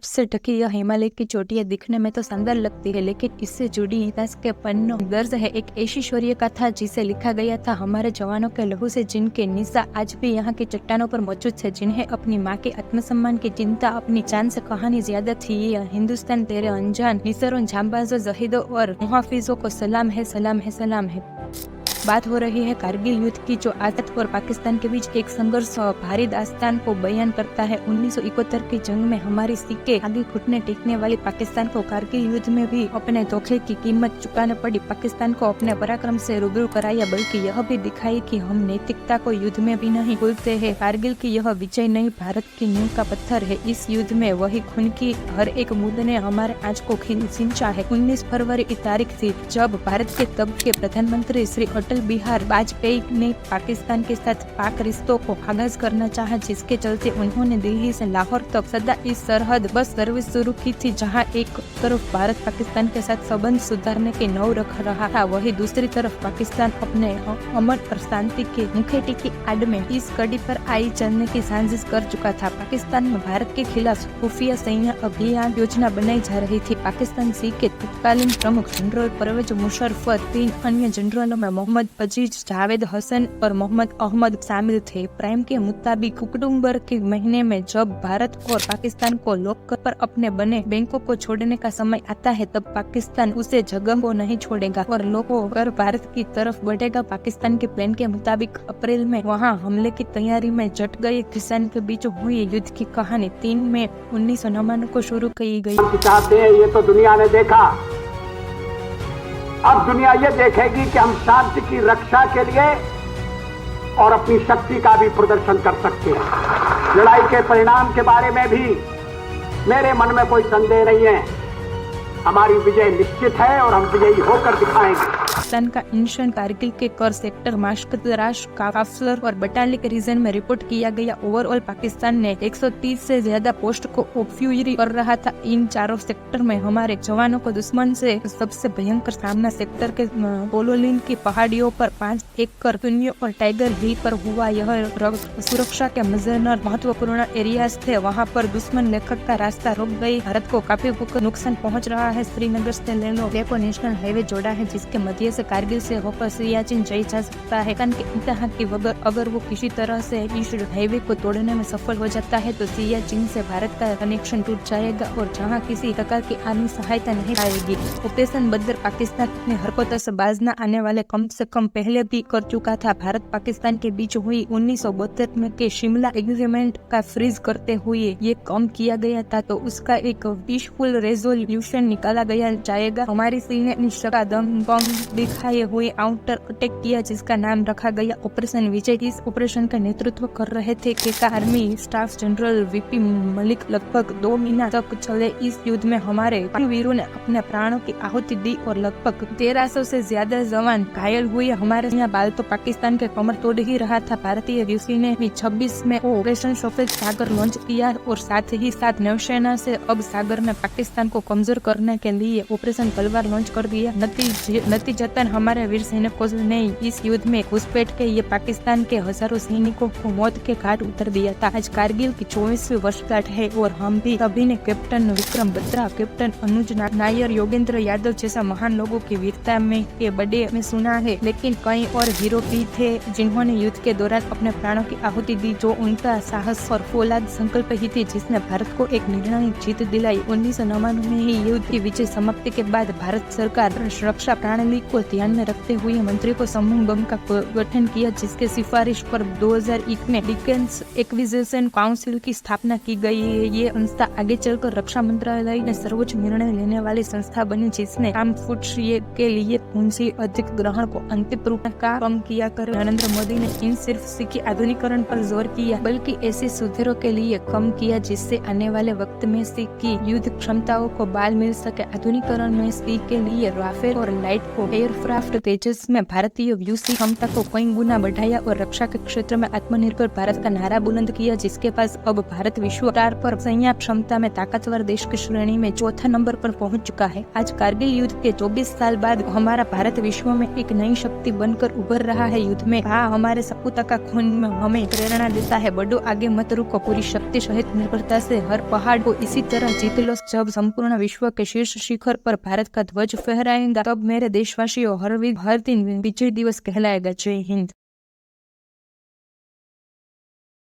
बर्फ से ढकी यह हिमालय की चोटियां दिखने में तो सुंदर लगती है, लेकिन इससे जुड़ी इतिहास के पन्नों दर्ज है। एक ऐसी शौर्य कथा जिसे लिखा गया था हमारे जवानों के लहू से, जिनके निशा आज भी यहाँ की चट्टानों पर मौजूद है, जिन्हें अपनी माँ के आत्मसम्मान की चिंता अपनी जान से कहानी ज्यादा थी। ये हिंदुस्तान तेरे अनजान निसरों, जांबाजों, जहीदों और मुहाफिजों को सलाम है, सलाम है, सलाम है। बात हो रही है कारगिल युद्ध की, जो आजाद और पाकिस्तान के बीच एक संघर्ष भारी दास्तान को बयान करता है। 1971 की जंग में हमारी सीके आगे घुटने टेकने वाली पाकिस्तान को कारगिल युद्ध में भी अपने धोखे की कीमत चुकानी पड़ी। पाकिस्तान को अपने पराक्रम से रूबरू कराया, बल्कि यह भी दिखाई कि हम नैतिकता को युद्ध में भी नहीं भूलते हैं। कारगिल की यह विजय नई भारत की नींव का पत्थर है। इस युद्ध में वही खून की हर एक बूंद ने हमारे आंच को सिंचा है। 19 फरवरी की तारीख थी जब भारत के तब के प्रधानमंत्री श्री अटल बिहारी वाजपेयी ने पाकिस्तान के साथ पाक रिश्तों को आगाज करना चाहा, जिसके चलते उन्होंने दिल्ली से लाहौर तक सदा इस सरहद बस सर्विस शुरू की थी, जहां एक तरफ भारत पाकिस्तान के साथ संबंध सुधारने की नौ रख रहा था, वहीं दूसरी तरफ पाकिस्तान अपने अमन और शांति के मुखेटी की आड़ में इस कड़ी पर आई चलने की साजिश कर चुका था। पाकिस्तान में भारत के खिलाफ खुफिया सैन्य अभियान योजना बनाई जा रही थी। पाकिस्तान सी के तत्कालीन प्रमुख जनरल परवेज मुशर्रफ, 3 अन्य जनरलों में मोहम्मद अजीज, जावेद हसन और मोहम्मद अहमद शामिल थे। प्राइम के मुताबिक अक्टूबर के महीने में जब भारत और पाकिस्तान को लॉक पर अपने बने बैंकों को छोड़ने का समय आता है, तब पाकिस्तान उसे जगह को नहीं छोड़ेगा और लोगों पर भारत की तरफ बढ़ेगा। पाकिस्तान के प्लान के मुताबिक अप्रैल में वहां हमले की तैयारी में जुट गए किसान के बीच हुई युद्ध की कहानी 3 मई 1999 को शुरू की गई। चाहते हैं ये तो दुनिया ने देखा, अब दुनिया ये देखेगी कि हम शांति की रक्षा के लिए और अपनी शक्ति का भी प्रदर्शन कर सकते हैं। लड़ाई के परिणाम के बारे में भी मेरे मन में कोई संदेह नहीं है। हमारी विजय निश्चित है और हम विजयी होकर दिखाएंगे। पाकिस्तान का इंशन कारगिल के कर सेक्टर, माश्कतराश, काफलर और बटाली के रीजन में रिपोर्ट किया गया। ओवरऑल पाकिस्तान ने 130 से ज्यादा पोस्ट को ऑफ्यूरी कर रहा था। इन चारों सेक्टर में हमारे जवानों को दुश्मन से सबसे भयंकर सामना सेक्टर के पोलोलिन की पहाड़ियों पर 5 एकड़ शून्य और टाइगर हिल पर हुआ। यह सुरक्षा के मजेनर महत्वपूर्ण एरियाज थे, वहाँ पर दुश्मन लेखक का रास्ता रुक गई। भारत को काफी नुकसान पहुँच रहा है। श्रीनगर से ले लो लेपो नेशनल हाईवे जोड़ा है, जिसके मध्य से कारगिल से होकर सियाचिन जा सकता है। के इंतहा की वगर अगर वो किसी तरह से इस हाईवे को तोड़ने में सफल हो जाता है तो सियाचिन से भारत का कनेक्शन टूट जाएगा और जहां किसी प्रकार की आर्मी सहायता नहीं आएगी। ऑपरेशन बदर पाकिस्तान अपनी हरकतों से बाज न आने वाले कम से कम पहले भी कर चुका था। भारत पाकिस्तान के बीच हुई 1972 में के शिमला एग्रीमेंट का फ्रीज करते हुए ये कम किया गया था, तो उसका एक पीसफुल रेजोल्यूशन निकाला गया जाएगा। हमारी सेना ने शका दम दिखाए हुए काउंटर अटैक किया, जिसका नाम रखा गया ऑपरेशन विजय। इस ऑपरेशन का नेतृत्व कर रहे थे के army staff general VP Malik. लगभग 2 महीना तक चले इस युद्ध में हमारे वीरों ने अपने प्राणों की आहुति दी और लगभग 1300 से ज्यादा जवान घायल हुए। हमारे यहाँ बाल तो पाकिस्तान के कमर तोड़ ही रहा था। भारतीय वायुसेना ने 26 में ऑपरेशन सफेद सागर लॉन्च किया और साथ ही साथ नौसेना से अब सागर में पाकिस्तान को कमजोर करने के लिए ऑपरेशन तलवार लॉन्च कर दिया। नतीजतन हमारे वीर सैनिकों ने इस युद्ध में घुसपैठ के ये पाकिस्तान के हजारों सैनिकों को मौत के घाट उतर दिया था। आज कारगिल की 24वीं वर्षगांठ है और हम भी सभी ने कैप्टन विक्रम बत्रा, कैप्टन अनुज नायर, योगेंद्र यादव जैसा महान लोगों की वीरता में के बड़े में सुना है, लेकिन कई और हीरो भी थे जिन्होंने युद्ध के दौरान अपने प्राणों की आहुति दी। जो उनका साहस और फौलाद संकल्प ही थी जिसने भारत को एक निर्णायक जीत दिलाई। 1999 में ही युद्ध की विजय समाप्ति के बाद भारत सरकार रक्षा प्रणाली को ध्यान में रखते हुए मंत्री को समूह बम का गठन किया, जिसके सिफारिश पर 2001 में डिफेंस एक्विजिशन काउंसिल की स्थापना की गई है। ये संस्था आगे चलकर रक्षा मंत्रालय ने सर्वोच्च निर्णय लेने वाली संस्था बनी, जिसने आर्म फोर्स के लिए पूंजी अधिग्रहण को अंतिम रूप में कम किया कर नरेंद्र मोदी ने इन सिर्फ सीखी आधुनिकरण पर जोर किया, बल्कि ऐसे सुधारों के लिए कम किया जिससे आने वाले वक्त में सीख की युद्ध क्षमताओं को बल मिल सके। आधुनिकरण में सीख के लिए राफेल और लाइट को एयर एयरक्राफ्ट तेजस में भारतीय व्यूसी क्षमता को कई गुना बढ़ाया और रक्षा के क्षेत्र में आत्मनिर्भर भारत का नारा बुलंद किया, जिसके पास अब भारत विश्व स्टार पर संयंत्र क्षमता में ताकतवर देश की श्रेणी में चौथा नंबर पर पहुंच चुका है। आज कारगिल युद्ध के 24 साल बाद हमारा भारत विश्व में एक नई शक्ति बनकर उभर रहा है। युद्ध में हमारे सपूता का खून में हमें प्रेरणा देता है। बढ़ो आगे मत रुको, पूरी शक्ति सहित निर्भरता से हर पहाड़ को इसी तरह जीत लो। जब संपूर्ण विश्व के शीर्ष शिखर पर भारत का ध्वज फहराएगा, तब मेरे देशवासियों हर दिन विजय दिवस कहलाएगा। जय हिंद।